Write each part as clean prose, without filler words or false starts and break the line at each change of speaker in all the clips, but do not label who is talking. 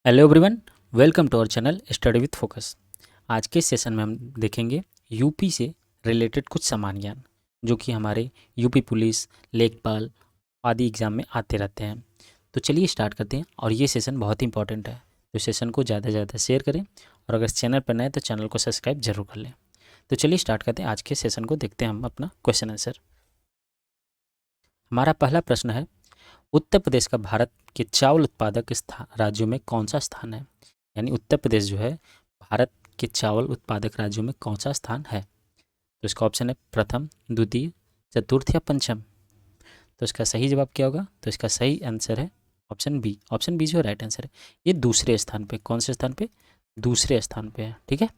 Hello everyone, welcome to our channel study with focus. आज के session में हम देखेंगे यूपी से रिलेटेड कुछ सामान्य ज्ञान जो कि हमारे यूपी पुलिस, लेखपाल आदि एग्ज़ाम में आते रहते हैं। तो चलिए स्टार्ट करते हैं और ये सेशन बहुत ही इंपॉर्टेंट है, तो सेशन को ज़्यादा से ज़्यादा शेयर करें और अगर चैनल पर नए तो चैनल को सब्सक्राइब जरूर कर लें। तो चलिए स्टार्ट करते हैं आज के सेशन को, देखते हैं हम अपना क्वेश्चन आंसर। हमारा पहला प्रश्न है, उत्तर प्रदेश का भारत के चावल उत्पादक राज्यों में कौन सा स्थान है। यानी उत्तर प्रदेश जो है भारत के चावल उत्पादक राज्यों में कौन सा स्थान है। तो इसका ऑप्शन है प्रथम, द्वितीय, चतुर्थ या पंचम। तो इसका सही जवाब क्या होगा? तो इसका सही आंसर है ऑप्शन बी। ऑप्शन बी जो राइट आंसर है, ये दूसरे स्थान पे। कौन से स्थान पे? दूसरे स्थान पे है। ठीक है,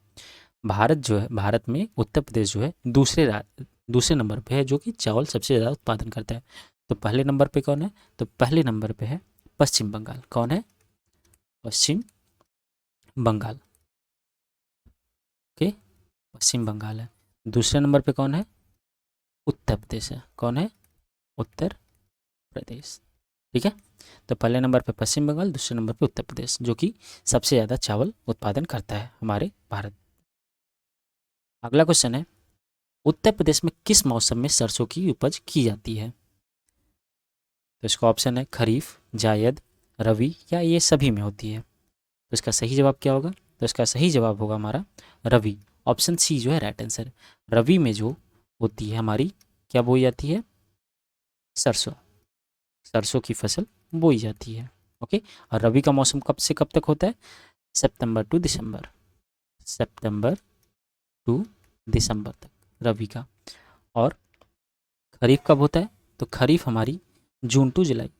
भारत जो है, भारत में उत्तर प्रदेश जो है दूसरे नंबर पे है जो कि चावल सबसे ज़्यादा उत्पादन करता है। तो पहले नंबर पे कौन है? तो पहले नंबर पे है पश्चिम बंगाल। कौन है? पश्चिम बंगाल। ओके, पश्चिम बंगाल है। दूसरे नंबर पे कौन है? उत्तर प्रदेश है। कौन है? उत्तर प्रदेश। ठीक है, तो पहले नंबर पे पश्चिम बंगाल, दूसरे नंबर पे उत्तर प्रदेश जो कि सबसे ज़्यादा चावल उत्पादन करता है हमारे भारत। अगला क्वेश्चन है, उत्तर प्रदेश में किस मौसम में सरसों की उपज की जाती है। तो इसका ऑप्शन है खरीफ, जायद, रवि या ये सभी में होती है। तो इसका सही जवाब क्या होगा? तो इसका सही जवाब होगा हमारा रवि। ऑप्शन सी जो है राइट आंसर। रवि में जो होती है हमारी, क्या बोई जाती है? सरसों। सरसों की फसल बोई जाती है। ओके, और रवि का मौसम कब से कब तक होता है? सितंबर टू दिसंबर। सितंबर टू दिसंबर तक रवि का। और खरीफ कब होता है? तो खरीफ हमारी जून टू जुलाई।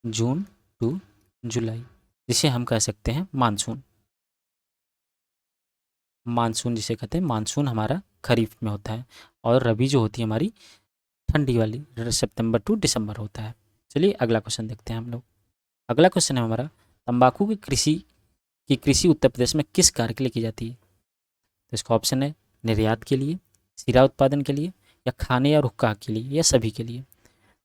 जून टू जुलाई, जिसे हम कह सकते हैं मानसून। मानसून जिसे कहते हैं मानसून हमारा खरीफ में होता है। और रबी जो होती है हमारी ठंडी वाली, सितंबर टू दिसंबर होता है। चलिए अगला क्वेश्चन देखते हैं हम लोग। अगला क्वेश्चन है हमारा, तंबाकू की कृषि उत्तर प्रदेश में किस कार्य के लिए की जाती है। तो इसका ऑप्शन है निर्यात के लिए, सिरा उत्पादन के लिए, या खाने या हुक्का के लिए, या सभी के लिए।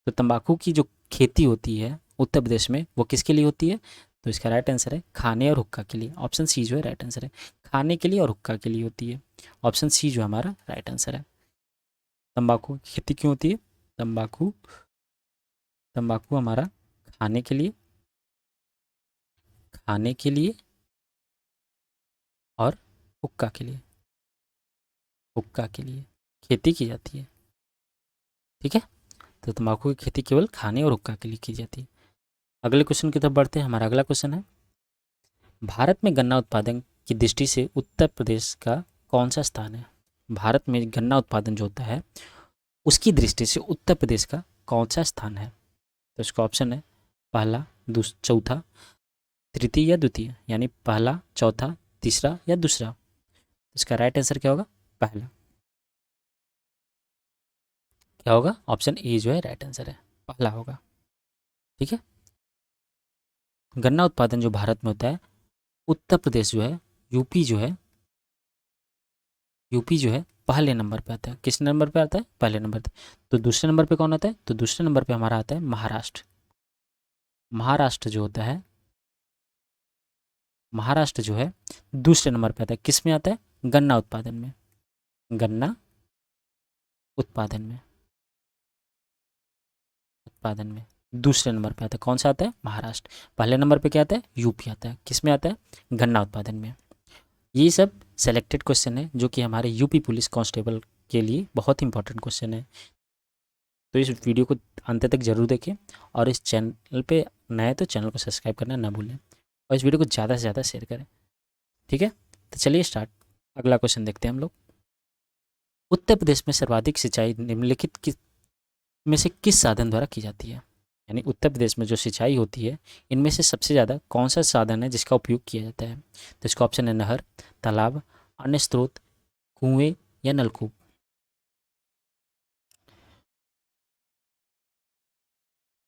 तो तंबाकू की जो खेती होती है उत्तर प्रदेश में वो किसके लिए होती है? तो इसका राइट आंसर है खाने और हुक्का के लिए। ऑप्शन सी जो है राइट आंसर है, खाने के लिए और हुक्का के लिए होती है। ऑप्शन सी जो हमारा राइट आंसर है। तंबाकू की खेती क्यों होती है? तंबाकू तंबाकू हमारा खाने के लिए, खाने के लिए और हुक्का के लिए, हुक्का के लिए खेती की जाती है। ठीक है, तो तंबाकू की खेती केवल खाने और हुक्का के लिए की जाती है। अगले क्वेश्चन की तरफ बढ़ते हैं। हमारा अगला क्वेश्चन है, भारत में गन्ना उत्पादन की दृष्टि से उत्तर प्रदेश का कौन सा स्थान है। भारत में गन्ना उत्पादन जो होता है उसकी दृष्टि से उत्तर प्रदेश का कौन सा स्थान है। तो इसका ऑप्शन है पहला, चौथा, तृतीय या द्वितीय। यानी पहला, चौथा, तीसरा या दूसरा। इसका राइट आंसर क्या होगा? पहला। क्या होगा? ऑप्शन ए जो है राइट आंसर है, पहला होगा। ठीक है, गन्ना उत्पादन जो भारत में होता है, उत्तर प्रदेश जो है, यूपी जो है, यूपी जो है पहले नंबर पे आता है। किस नंबर पे आता है? पहले नंबर पे। तो दूसरे नंबर पे कौन आता है? तो दूसरे नंबर पे हमारा आता है महाराष्ट्र। महाराष्ट्र जो होता है, महाराष्ट्र जो है दूसरे नंबर पे आता है। किस में आता है? गन्ना उत्पादन में। गन्ना उत्पादन में, उत्पादन में दूसरे नंबर पे आता है। कौन सा आता है? महाराष्ट्र। पहले नंबर पे क्या आता है? यूपी आता है। किस में आता है? गन्ना उत्पादन में। ये सब सेलेक्टेड क्वेश्चन है जो कि हमारे यूपी पुलिस कांस्टेबल के लिए बहुत इंपॉर्टेंट क्वेश्चन है। तो इस वीडियो को अंत तक जरूर देखें और इस चैनल पे नए तो चैनल को सब्सक्राइब करना ना भूलें और इस वीडियो को ज़्यादा से ज़्यादा शेयर करें। ठीक है, तो चलिए स्टार्ट। अगला क्वेश्चन देखते हैं हम लोग। उत्तर प्रदेश में सर्वाधिक सिंचाई निम्नलिखित में से किस साधन द्वारा की जाती है। यानी उत्तर प्रदेश में जो सिंचाई होती है इनमें से सबसे ज़्यादा कौन सा साधन है जिसका उपयोग किया जाता है। तो इसका ऑप्शन है नहर, तालाब, अन्य स्रोत, कुएं या नलकूप।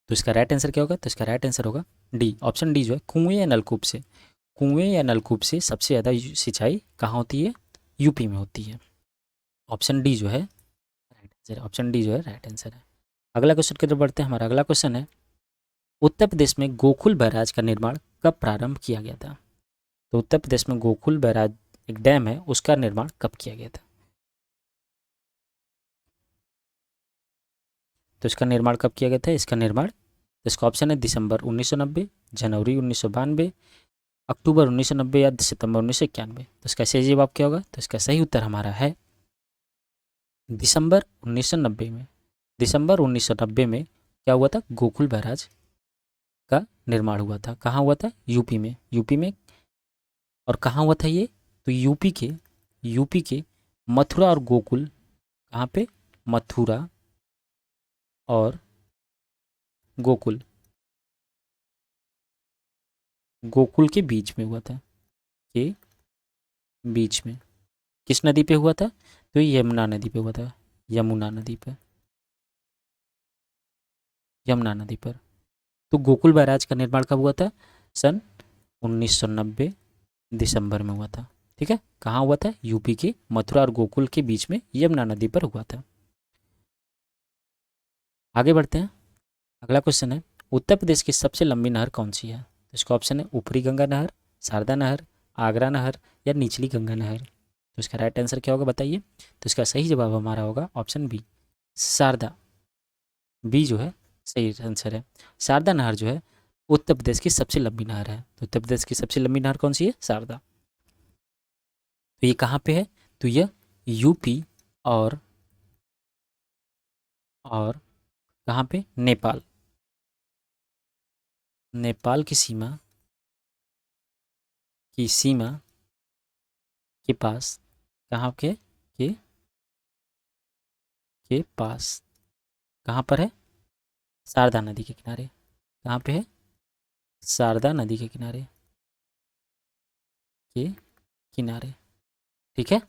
तो इसका राइट आंसर क्या होगा? तो इसका राइट आंसर होगा डी। ऑप्शन डी जो है कुएं या नलकूप से। कुएं या नलकूप से सबसे ज़्यादा सिंचाई कहाँ होती है? यूपी में होती है। ऑप्शन डी जो है राइट आंसर है। ऑप्शन डी जो है राइट आंसर है। अगला क्वेश्चन की तरफ बढ़ते हैं। हमारा अगला क्वेश्चन है, उत्तर प्रदेश में गोकुल बैराज का निर्माण कब प्रारंभ किया गया था? तो उत्तर प्रदेश में गोकुल बैराज एक डैम है, उसका निर्माण कब किया गया था? तो इसका निर्माण कब किया गया था? इसका निर्माण, इसका ऑप्शन है दिसंबर 1990, जनवरी 1992, अक्टूबर 1990 या सितंबर 1991। तो इसका सही जवाब क्या होगा? तो इसका सही उत्तर हमारा है दिसंबर 1990 में। दिसंबर 1990 में क्या हुआ था? गोकुल बैराज का निर्माण हुआ था। कहाँ हुआ था? यूपी में। यूपी में। और कहाँ हुआ था ये? तो यूपी के मथुरा और गोकुल, कहाँ पे? मथुरा और गोकुल, गोकुल के बीच में हुआ था, के बीच में। किस नदी पे हुआ था? तो ये यमुना नदी पे हुआ था, यमुना नदी पे, यमुना नदी पर। तो गोकुल बैराज का निर्माण कब हुआ था? सन 1990 दिसंबर में हुआ था। ठीक है, कहाँ हुआ था? यूपी के मथुरा और गोकुल के बीच में यमुना नदी पर हुआ था। आगे बढ़ते हैं। अगला क्वेश्चन है, उत्तर प्रदेश की सबसे लंबी नहर कौन सी है? तो इसका ऑप्शन है ऊपरी गंगा नहर, शारदा नहर, आगरा नहर या निचली गंगा नहर। तो इसका राइट आंसर क्या होगा बताइए? तो इसका सही जवाब हमारा होगा ऑप्शन बी, शारदा। बी जो है सही आंसर है। शारदा नहर जो है उत्तर प्रदेश की सबसे लंबी नहर है। तो उत्तर प्रदेश की सबसे लंबी नहर कौन सी है? शारदा। तो ये कहाँ पे है? तो यह यूपी और और कहाँ पे? नेपाल। नेपाल की सीमा के पास, कहाँ के पास, कहाँ पर है? शारदा नदी के किनारे। कहाँ पे है? शारदा नदी के किनारे। ठीक है,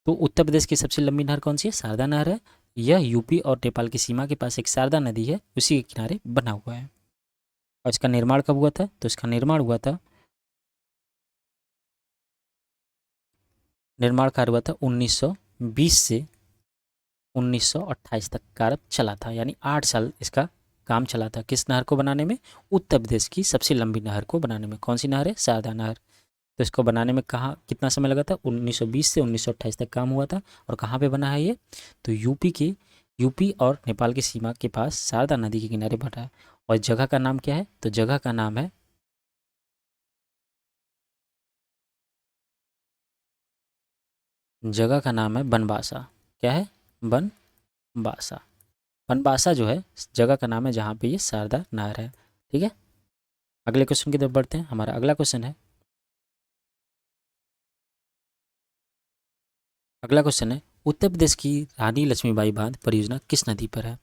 तो उत्तर प्रदेश की सबसे लंबी नहर कौन सी है? शारदा नहर है। यह यूपी और नेपाल की सीमा के पास एक शारदा नदी है, उसी के किनारे बना हुआ है। और इसका निर्माण कब हुआ था? तो इसका निर्माण कार्य हुआ था 1920 से 1928 तक कार्य चला था, यानी 8 साल इसका काम चला था। किस नहर को बनाने में? उत्तर प्रदेश की सबसे लंबी नहर को बनाने में। कौन सी नहर है? शारदा नहर। तो इसको बनाने में कहाँ कितना समय लगा था? 1920 से 1928 तक काम हुआ था। और कहाँ पे बना है ये? तो यूपी और नेपाल की सीमा के पास शारदा नदी के किनारे बना है। और जगह का नाम क्या है? तो जगह का नाम है बनबासा। क्या है? बनबासा। बनबासा जो है जगह का नाम है जहाँ पे ये शारदा नहर है। ठीक है, अगले क्वेश्चन की तरफ बढ़ते हैं। हमारा अगला क्वेश्चन है, उत्तर प्रदेश की रानी लक्ष्मीबाई बांध परियोजना किस नदी पर है?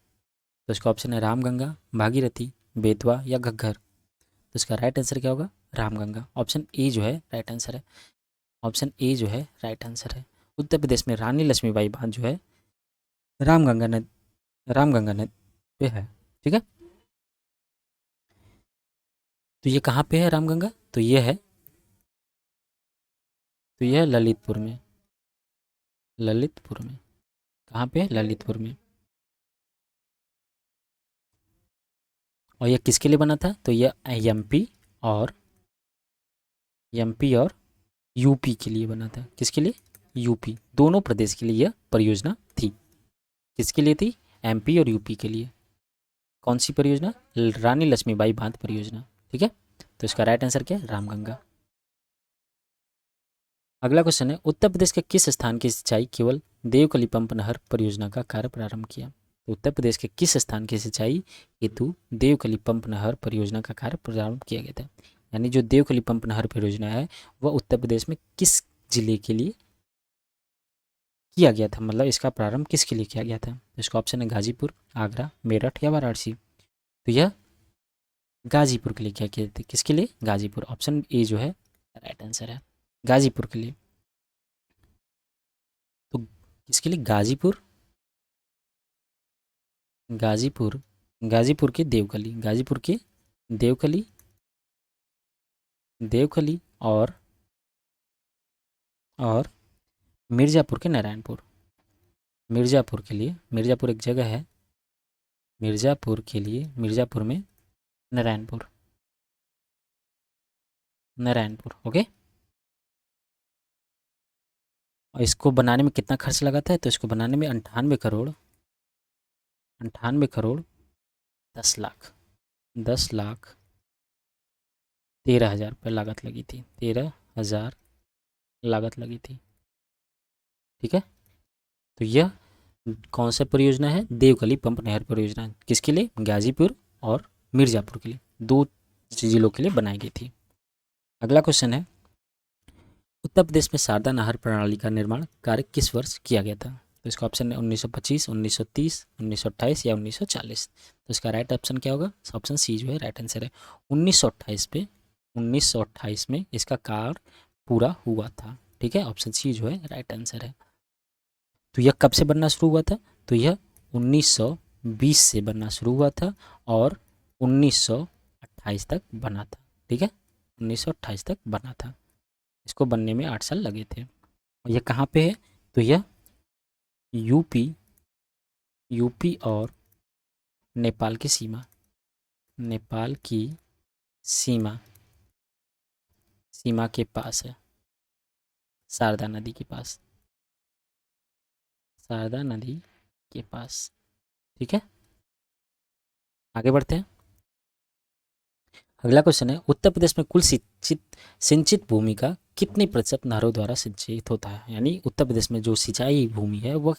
तो इसका ऑप्शन है रामगंगा, भागीरथी, बेतवा या घग्गर। तो इसका राइट आंसर क्या होगा? रामगंगा। ऑप्शन ए जो है राइट आंसर है। ऑप्शन ए जो है राइट आंसर है। उत्तर प्रदेश में रानी लक्ष्मीबाई बांध जो है रामगंगा नदी, रामगंगा नदी पे है। ठीक है, तो ये कहाँ पे है रामगंगा? तो ये है ललितपुर में। ललितपुर में। कहाँ पे है? ललितपुर में। और ये किसके लिए बना था? तो ये और एमपी और यूपी के लिए बना था। किसके लिए? यूपी, दोनों प्रदेश के लिए यह परियोजना थी। किसके लिए थी? एमपी और यूपी के लिए। कौन सी परियोजना? रानी लक्ष्मीबाई बांध परियोजना। ठीक है, तो इसका राइट आंसर क्या है? रामगंगा। अगला क्वेश्चन है, उत्तर प्रदेश के किस स्थान की सिंचाई केवल देवकली पंप नहर परियोजना का कार्य प्रारंभ किया? तो उत्तर प्रदेश के किस स्थान की सिंचाई हेतु देवकली पंप नहर परियोजना का कार्य प्रारंभ किया गया था? यानी जो देवकली पंप नहर परियोजना है वह उत्तर प्रदेश में किस जिले के लिए किया गया था? मतलब इसका प्रारंभ किसके लिए किया गया था? इसका ऑप्शन है गाजीपुर, आगरा, मेरठ या वाराणसी। तो यह गाजीपुर के लिए क्या किया था? किसके लिए? गाजीपुर। ऑप्शन ए जो है राइट आंसर है, गाजीपुर के लिए। तो किसके लिए? गाजीपुर गाजीपुर के देवकली, गाजीपुर के देवकली, देवकली और मिर्ज़ापुर के नारायणपुर। मिर्ज़ापुर के लिए, मिर्ज़ापुर एक जगह है, मिर्ज़ापुर के लिए मिर्ज़ापुर में नारायणपुर। नारायणपुर। ओके, और इसको बनाने में कितना खर्च लगा था, तो इसको बनाने में 98 करोड़ 10 लाख 13,000 रुपये लागत लगी थी, 13,000 लागत लगी थी। ठीक है, तो यह कौन सा परियोजना है, देवकली पंप नहर परियोजना, किसके लिए, गाजीपुर और मिर्ज़ापुर के लिए, 2 जिलों के लिए बनाई गई थी। अगला क्वेश्चन है, उत्तर प्रदेश में शारदा नहर प्रणाली का निर्माण कार्य किस वर्ष किया गया था, तो इसका ऑप्शन है 1925, 1930, 1928 या 1940। तो इसका राइट ऑप्शन क्या होगा, ऑप्शन सी जो है राइट आंसर है, 1928 में इसका कार्य पूरा हुआ था। ठीक है, ऑप्शन सी जो है राइट आंसर है। तो यह कब से बनना शुरू हुआ था, तो यह 1920 से बनना शुरू हुआ था और 1928 तक बना था। ठीक है, 1928 तक बना था, इसको बनने में 8 साल लगे थे। और यह कहाँ पे है, तो यह यूपी और नेपाल की सीमा, नेपाल की सीमा के पास है, शारदा नदी के पास, शारदा नदी के पास। ठीक है, आगे बढ़ते हैं। अगला क्वेश्चन है, उत्तर प्रदेश में कुल सिंचित भूमि का कितनी प्रतिशत नहरों द्वारा सिंचित होता है, यानी उत्तर प्रदेश में जो सिंचाई भूमि है वह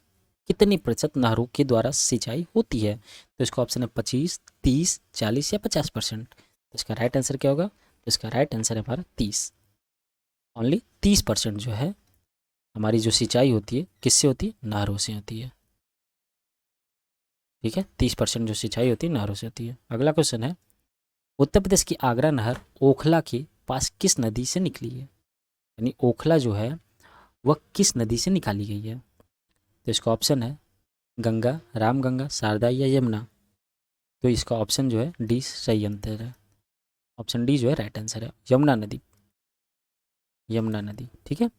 कितनी प्रतिशत नहरों के द्वारा सिंचाई होती है, तो इसका ऑप्शन है 25, 30, 40 या 50%। तो इसका राइट आंसर क्या होगा, तो इसका राइट आंसर है हमारा 30, ओनली 30% जो है हमारी जो सिंचाई होती है किससे होती है, नहरों से होती है। ठीक है, 30% जो सिंचाई होती है नहरों से होती है। अगला क्वेश्चन है, उत्तर प्रदेश की आगरा नहर ओखला के पास किस नदी से निकली है, यानी ओखला जो है वह किस नदी से निकाली गई है, तो इसका ऑप्शन है गंगा, रामगंगा, शारदा या यमुना। तो इसका ऑप्शन जो है डी सही आंसर है, ऑप्शन डी जो है राइट आंसर है, यमुना नदी, यमुना नदी। ठीक है,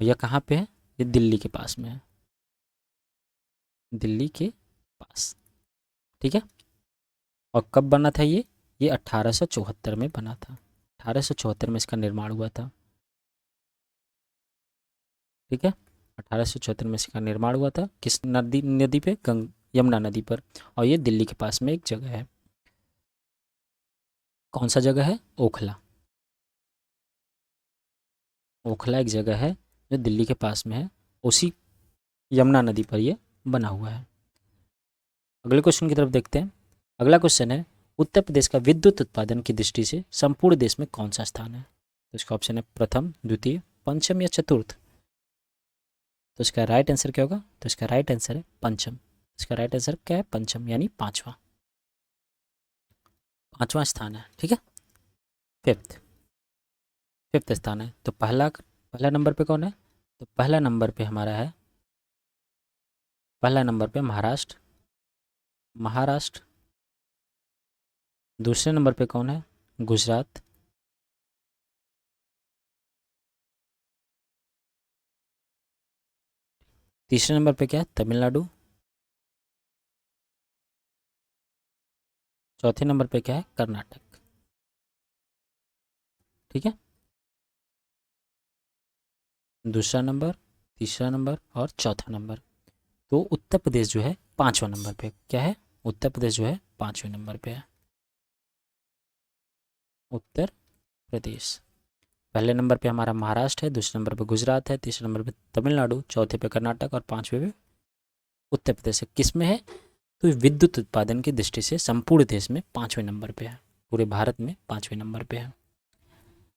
यह कहाँ पे है, ये दिल्ली के पास में है, दिल्ली के पास। ठीक है, और कब बना था ये 1874 में बना था, 1874 में इसका निर्माण हुआ था। ठीक है, 1874 में इसका निर्माण हुआ था, किस नदी पे, यमुना नदी पर, और ये दिल्ली के पास में एक जगह है। कौन सा जगह है, ओखला, ओखला एक जगह है जो दिल्ली के पास में है, उसी यमुना नदी पर ये बना हुआ है। अगले क्वेश्चन की तरफ देखते हैं। अगला क्वेश्चन है, उत्तर प्रदेश का विद्युत उत्पादन की दृष्टि से संपूर्ण देश में कौन सा स्थान है, तो इसका ऑप्शन है प्रथम, द्वितीय, पंचम या चतुर्थ। तो इसका राइट आंसर क्या होगा, तो इसका राइट आंसर है पंचम, इसका राइट आंसर क्या है, पंचम, यानी पांचवा स्थान है। ठीक है, फिफ्थ स्थान है। तो पहला नंबर पे कौन है, तो पहला नंबर पे हमारा है, पहला नंबर पे महाराष्ट्र। दूसरे नंबर पे कौन है, गुजरात। तीसरे नंबर पे क्या है, तमिलनाडु। चौथे नंबर पे क्या है, कर्नाटक। ठीक है, दूसरा नंबर, तीसरा नंबर और चौथा नंबर। तो उत्तर प्रदेश जो है 5वां नंबर पे क्या है, उत्तर प्रदेश जो है 5वें नंबर पे है, उत्तर प्रदेश। पहले नंबर पे हमारा महाराष्ट्र है, दूसरे नंबर पे गुजरात है, तीसरे नंबर पे तमिलनाडु, चौथे पे कर्नाटक और 5वें पे उत्तर प्रदेश है। किस में है, तो विद्युत उत्पादन की दृष्टि से संपूर्ण देश में 5वें नंबर पे है, पूरे भारत में 5वें नंबर पे है।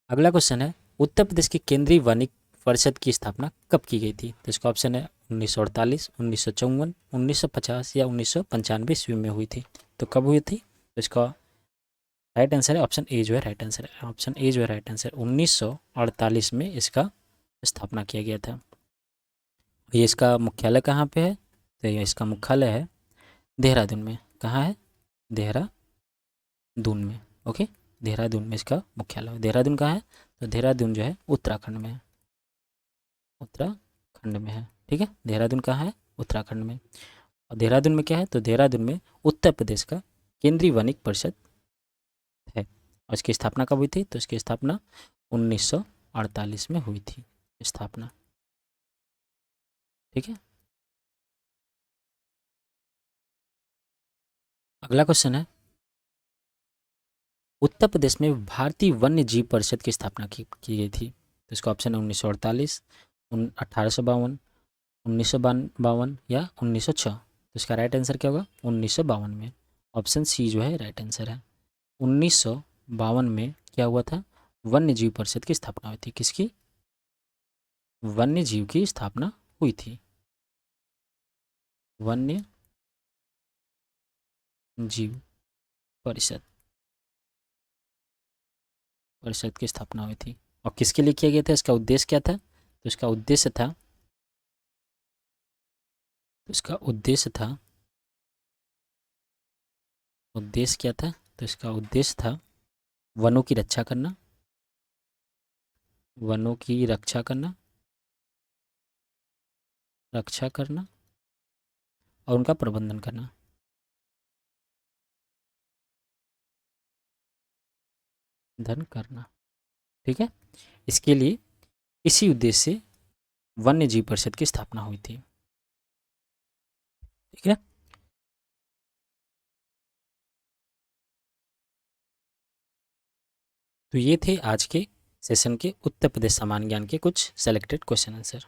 अगला क्वेश्चन है, उत्तर प्रदेश की केंद्रीय वानिक परिषद की स्थापना कब की गई थी, तो इसका ऑप्शन है 1948, 1954, 1950 या 1995 ईस्वी में हुई थी। तो कब हुई थी, तो इसका राइट आंसर है ऑप्शन ए जो है राइट आंसर है, ऑप्शन ए जो है राइट आंसर, 1948 में इसका स्थापना किया गया था। ये इसका मुख्यालय कहाँ पे है, तो ये इसका मुख्यालय है देहरादून में। कहाँ है, देहरादून में। ओके, देहरादून में इसका मुख्यालय है। देहरादून कहाँ है, तो देहरादून जो है उत्तराखंड में है, उत्तराखंड में है। ठीक है, देहरादून कहाँ है, उत्तराखंड में। और देहरादून में क्या है, तो देहरादून में उत्तर प्रदेश का केंद्रीय वनिक परिषद है। और इसकी स्थापना कब हुई थी? तो इसकी स्थापना 1948 में हुई थी स्थापना। ठीक है, अगला क्वेश्चन है, उत्तर प्रदेश में भारतीय वन्य जीव परिषद की स्थापना की गई थी। तो इसका ऑप्शन है 1948, 1852, 1952 या 1906। तो इसका राइट आंसर क्या होगा? 1952 में। ऑप्शन सी जो है राइट आंसर है। 1952 में क्या हुआ था? वन्य जीव परिषद की स्थापना हुई थी। किसकी? वन्य जीव की स्थापना हुई थी। वन्य जीव परिषद की स्थापना हुई थी। और किसके लिए किया गया था? इसका उद्देश्य क्या था? तो इसका उद्देश्य था उद्देश्य क्या था? तो इसका उद्देश्य था वनों की रक्षा करना, वनों की रक्षा करना और उनका प्रबंधन करना। ठीक है, इसके लिए इसी उद्देश्य से वन्य जीव परिषद की स्थापना हुई थी। ठीक है, तो ये थे आज के सेशन के उत्तर प्रदेश सामान्य ज्ञान के कुछ सेलेक्टेड क्वेश्चन आंसर।